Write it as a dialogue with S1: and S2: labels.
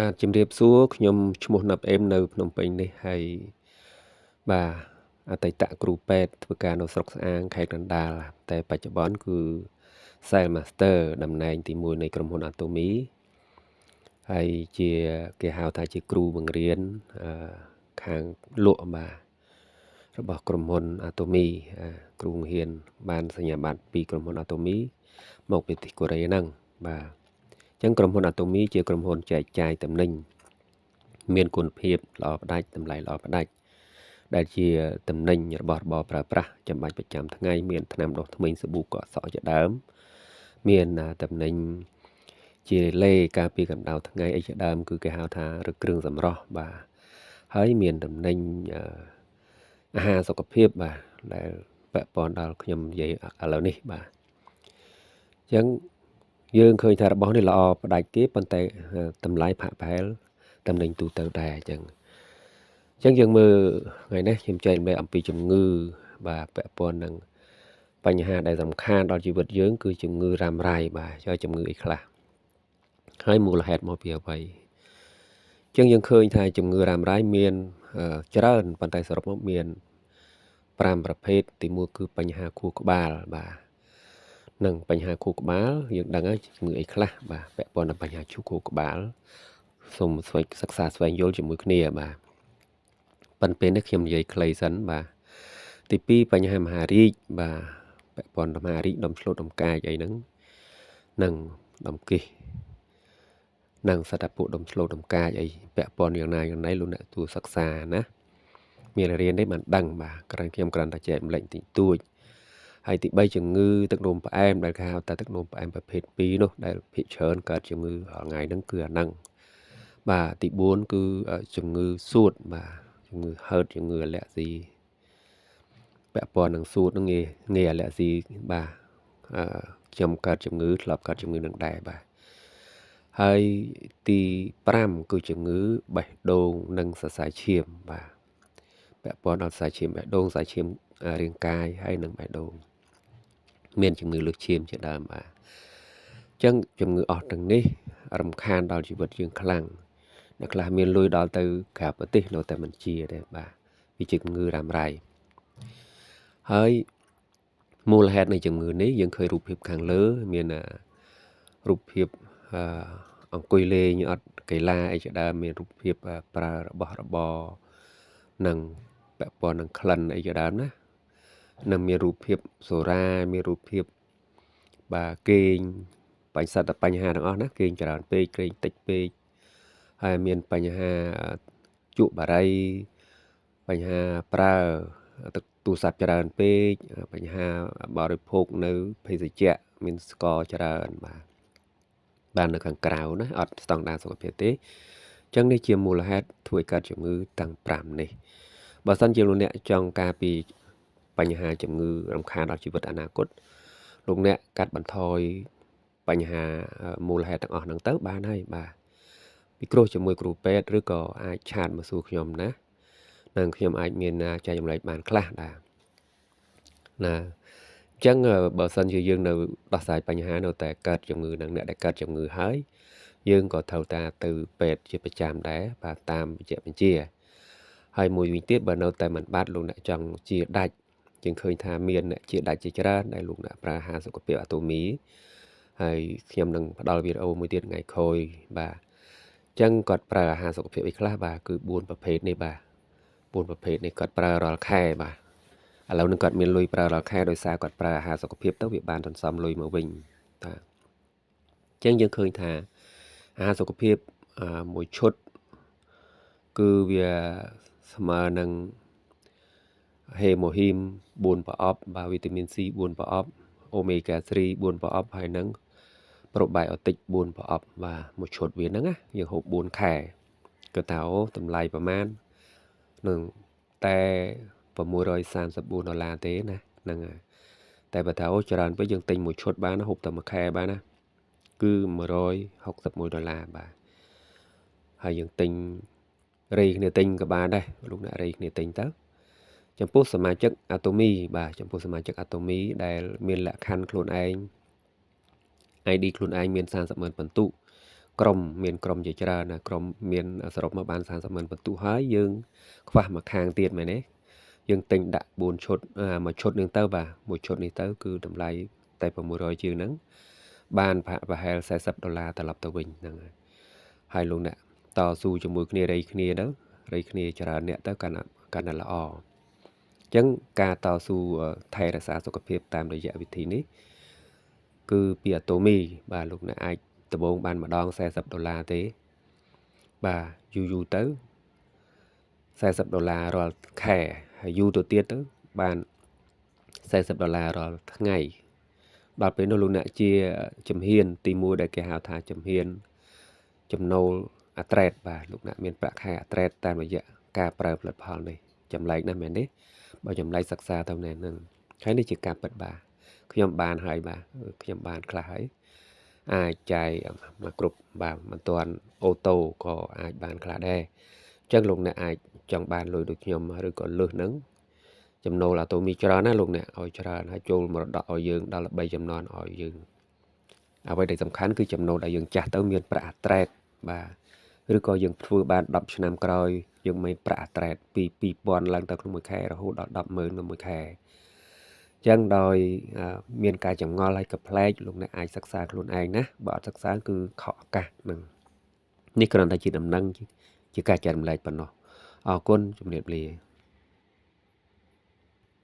S1: បាទជំរាបសួរខ្ញុំឈ្មោះណាប់អេមនៅភ្នំពេញនេះហើយបាទអតីតគ្រូពេទ្យធ្វើការនៅស្រុកស្អាងខេត្តកណ្ដាលតែបច្ចុប្បន្នគឺ Sales Master តំណែងទី1នៃក្រុមហ៊ុន Atomy ហើយជាគេហៅថាជាគ្រូបង្រៀនខាងលក់បាទរបស់ក្រុមហ៊ុន Atomy គ្រូបង្រៀនបានសញ្ញាបត្រពីក្រុមហ៊ុន Atomy មកពីប្រទេសកូរ៉េហ្នឹងបាទអញ្ចឹងក្រុមហ៊ុន Atomy ជាក្រុមហ៊ុនចែកចាយទំនិញមានគុណភាពល្អផ្ដាច់តម្លៃល្អផ្ដាច់ដែលជាទំនិញរបស់របរប្រើប្រាស់ចាំបាច់ប្រចាំថ្ងៃមានថ្នាំដុសធ្មេញសាប៊ូកក់សក់ជាដើមមានទំនិញជាលេការពារកម្ដៅថ្ងៃអីជាដើមគឺគេហៅថាឬគ្រឿងសម្រស់បាទហើយមានទំនិញអាហារសុខភាពបាទដែលពាក់ព័ន្ធដល់ខ្ញុំនិយាយឥឡូវនេះបាទអញ្ចឹងយើងឃើញថារបស់នេះល្អផ្ដាច់គេប៉ុន្តែតម្លៃផាកផែលតំណែងទូទៅដែរអញ្ចឹងយើងមើលថ្ងៃនេះខ្ញុំចែកម្លែកអំពីជំងឺបាទពាក់ព័ន្ធនឹងបញ្ហាដែលសំខាន់ដល់ជីវិតយើងគឺជំងឺរ៉ាំរ៉ៃបាទហើយជំងឺអីខ្លះហើយមូលហេតុមកពីអ្វីអញ្ចឹងយើងឃើញថាជំងឺរ៉ាំរ៉ៃមានច្រើនប៉ុន្តែសរុបមកមាន5ប្រភេទទី1គឺបញ្ហាខួរក្បាលបាទនឹងបញ្ហាខួរក្បាលយើងដឹងហើយជំងឺអីខ្លះបាទពាក់ព័ន្ធនឹងបញ្ហាខួរក្បាលសូមសិក្សាស្វែងយល់ជាមួយគ្នាបាទប៉ុន្តែពេលនេះខ្ញុំនិយាយខ្លីសិនបាទទី2បញ្ហាមហារីកបាទពាក់ព័ន្ធនឹងមហារីកដុំឆ្លូតដុំកាយអីហ្នឹងនិងដុំគិះនិងសត្វពួកដុំឆ្លូតដុំកាយអីពាក់ព័ន្ធយ៉ាងណាលោកអ្នកទូសិក្សាណាមានរៀននេះបានដឹងបាទខ្ញុំគ្រាន់តែចែកម្លែកតិចតួចហើយទី3ជំងឺទឹកនោមផ្អែមដែលគេហៅថាទឹកនោមផ្អែមប្រភេទ2នោះដែលភាគច្រើនកើតជំងឺរាល់ថ្ងៃហ្នឹងគឺអាហ្នឹងបាទទី4គឺជំងឺសួតបាទជំងឺហឺតជំងឺអាឡែហ្ស៊ីពាក់ព័ន្ធនឹងសួតហ្នឹងងាយអាឡែហ្ស៊ីបាទខ្ញុំកើតជំងឺធ្លាប់កើតជំងឺនឹងដែរបាទហើយទី5គឺជំងឺបេះដូងនិងសរសៃឈាមបាទពាក់ព័ន្ធដល់សរសៃឈាមបេះដូងសរសៃឈាមរាងកាយហើយនិងបេះដូងមានជំងឺលើសឈាមជាដើមបាទអញ្ចឹងជំងឺអស់ទាំងនេះរំខានដល់ជីវិតយើងខ្លាំងអ្នកខ្លះមានលុយដល់ទៅក្រៅប្រទេសនៅតែមិនជាទេបាទវាជាជំងឺរ៉ាំរ៉ៃហើយមូលហេតុនៃជំងឺនេះយើងឃើញរូបភាពខាងលើមានរូបភាពអង្គុយលេងអត់កីឡាអីជាដើមមានរូបភាពប្រើរបស់របរនិងពាក់ព័ន្ធនឹងក្លិនអីជាដើមណានិងមានរូបភាពសូរ៉ាមានរូបភាពបាទគេងបញ្ហាទាំងអស់ណាគេងច្រើនពេកគេងតិចពេកហើយមានបញ្ហាជក់បារីបញ្ហាប្រើទឹកទូរស័ព្ទច្រើនពេកបញ្ហាបរិភោគនៅភេសជ្ជៈមានស្ករច្រើនបាទនៅខាងក្រៅណាអត់ស្តង់ដារសុខភាពទេអញ្ចឹងនេះជាមូលហេតុធ្វើឲ្យកើតជំងឺទាំង5នេះបើសិនជាលោកអ្នកចង់ការពីបញ្ហាជំងឺរំខានដល់ជីវិតអនាគតលោកអ្នកកាត់បន្ថយបញ្ហាមូលហេតុទាំងអស់ហ្នឹងទៅបានហើយបាទពីគ្រោះជាមួយគ្រូពេទ្យឬក៏អាចឆាតមកសួរខ្ញុំណានិងខ្ញុំអាចមានចែកចម្លែកបានខ្លះដែរណាអញ្ចឹងបើសិនជាយើងនៅដោះស្រាយបញ្ហានៅតែកើតជំងឺនឹងអ្នកដែលកើតជំងឺហើយយើងក៏ត្រូវតាទៅពេទ្យជាប្រចាំដែរបាទតាមវិជ្ជាបញ្ជាហើយមួយវិញទៀតបើនៅតែមិនបាត់លោកអ្នកចង់ជាដាច់យើងឃើញថាមានអ្នកជាដាច់ជាច្រើនដែលលោកអ្នកប្រើអាហារសុខភាព Atomy ហើយខ្ញុំនឹងផ្ដល់វីដេអូមួយទៀតថ្ងៃក្រោយបាទអញ្ចឹងគាត់ប្រើអាហារសុខភាពអីខ្លះបាទគឺ4ប្រភេទនេះបាទ4ប្រភេទនេះគាត់ប្រើរាល់ខែបាទឥឡូវនឹងគាត់មានលុយប្រើរាល់ខែដោយសារគាត់ប្រើអាហារសុខភាពទៅវាបានសន្សំលុយមកវិញបាទអញ្ចឹងយើងឃើញថាអាហារសុខភាពមួយឈុតគឺវាស្មើនឹងហេម៉ូហ៊ីម4ប្រអប់បាទវីតាមីន C 4ប្រអប់អូមេហ្គា3 4ប្រអប់ហើយនឹងប្រូបាយអូទិក4ប្រអប់បាទមួយឈុតវាហ្នឹងណាយើងហូប4ខែគឺថាអូតម្លៃប្រមាណនឹងតែ$634ទេណាហ្នឹងហើយតែបើថាអូច្រើនពេកយើងទិញមួយឈុតបានហូបតែមួយខែបានណាគឺ$161បាទហើយយើងទិញរៃគ្នាទិញក៏បានដែរលោកអ្នករៃគ្នាទិញទៅចំពោះសមាជិក Atomy បាទចំពោះសមាជិក Atomy ដែលមានលក្ខខណ្ឌខ្លួនឯង ID ខ្លួនឯងមាន30,000ពិន្ទុ ក្រុមមានក្រុមជាច្រើនណាក្រុមមានសរុបមកបាន30,000បន្ទុកហើយយើងខ្វះមួយខាងទៀតមែនទេយើងទិញដាក់4ឈុតមួយឈុតនឹងទៅបាទមួយឈុតនេះទៅគឺតម្លៃតែ600ជាងហ្នឹងបានប្រហែល$40ត្រឡប់ទៅវិញហ្នឹងហើយលោកអ្នកតស៊ូជាមួយគ្នារៃគ្នាទៅរៃគ្នាច្រើនអ្នកទៅកាន់តែល្អអញ្ចឹងការតស៊ូថែរក្សាសុខភាពតាមរយៈវិធីនេះគឺពីអាតូមីបាទលោកអ្នកអាចដំបូងបានម្ដង$40ទេបាទយូរទៅ$40រាល់ខែហើយយូរទៅទៀតទៅបាន$40រាល់ថ្ងៃដល់ពេលនោះលោកអ្នកជាជំហានទី1ដែលគេហៅថាជំហានចំណូលអាត្រេតបាទលោកអ្នកមានប្រាក់ខែអាត្រេតតាមរយៈការប្រើផលិតផលនេះចម្លែកណាស់មែនទេបើចម្លែកសិក្សាទៅណែហ្នឹងហើយនេះជាការពិតបាទខ្ញុំបានហើយបាទខ្ញុំបានខ្លះហើយអាចចាយមកគ្រប់បាទមិនទាន់អូតូក៏អាចបានខ្លះដែរអញ្ចឹងលោកអ្នកអាចចង់បានលុយដូចខ្ញុំឬក៏លើសហ្នឹងចំណូលអាតូមីច្រើនណាលោកអ្នកឲ្យច្រើនហើយចូលមរតកឲ្យយើងដល់3ចំនួនឲ្យយើងអ្វីដែលសំខាន់គឺចំណូលដែលយើងចាស់ទៅមានប្រាក់អាត្រេតបាទឬក៏យើងធ្វើបាន10ឆ្នាំក្រោយយើងមានប្រាក់អាត្រេតពី2000ឡើងទៅក្នុងមួយខែរហូតដល់100000នៅមួយខែអញ្ចឹងដោយមានការចម្ងល់ហើយក៏ប្លែកលោកអ្នកអាចសិក្សាខ្លួនឯងណាបើអត់សិក្សាគឺខកឱកាសហ្នឹងនេះគ្រាន់តែជាដំណឹងជាការចែករំលែកប៉ុណ្ណោះអរគុណជំរាបលា